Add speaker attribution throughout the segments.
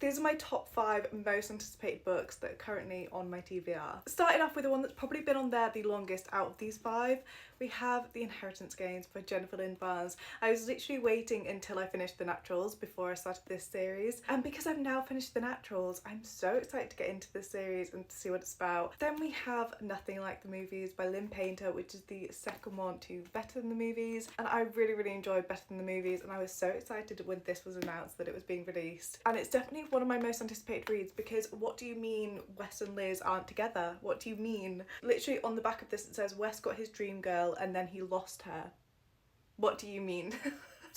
Speaker 1: these are my top 5 most anticipated books that are currently on my TBR. Starting off with the one that's probably been on there the longest out of these 5, we have The Inheritance Games by Jennifer Lynn Barnes. I was literally waiting until I finished The Naturals before I started this series, and because I've now finished The Naturals, I'm so excited to get into this series and to see what it's about. Then we have Nothing Like the Movies by Lynn Painter, which is the second one to Better Than the Movies, and I really enjoyed Better Than the Movies, and I was so excited when this was announced that it was being released. And it's definitely one of my most anticipated reads, because what do you mean Wes and Liz aren't together? What do you mean? Literally on the back of this it says Wes got his dream girl and then he lost her. What do you mean?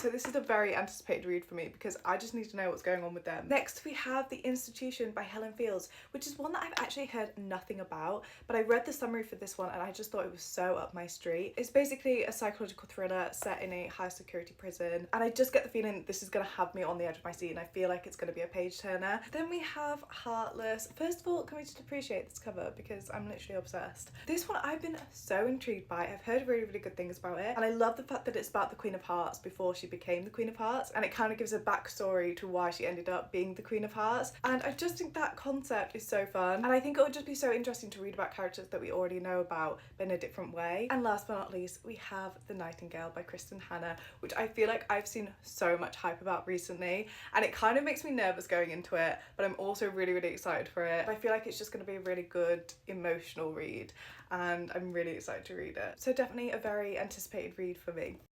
Speaker 1: So this is a very anticipated read for me because I just need to know what's going on with them. Next we have The Institution by Helen Fields, which is one that I've actually heard nothing about, but I read the summary for this one and I just thought it was so up my street. It's basically a psychological thriller set in a high security prison, and I just get the feeling this is gonna have me on the edge of my seat, and I feel like it's gonna be a page turner. Then we have Heartless. First of all, can we just appreciate this cover because I'm literally obsessed. This one I've been so intrigued by. I've heard really good things about it, and I love the fact that it's about the Queen of Hearts before she became the Queen of Hearts, and it kind of gives a backstory to why she ended up being the Queen of Hearts, and I just think that concept is so fun, and I think it would just be so interesting to read about characters that we already know about but in a different way. And last but not least, we have The Nightingale by Kristen Hanna, which I feel like I've seen so much hype about recently, and it kind of makes me nervous going into it, but I'm also really excited for it. I feel like it's just going to be a really good emotional read, and I'm really excited to read it. So definitely a very anticipated read for me.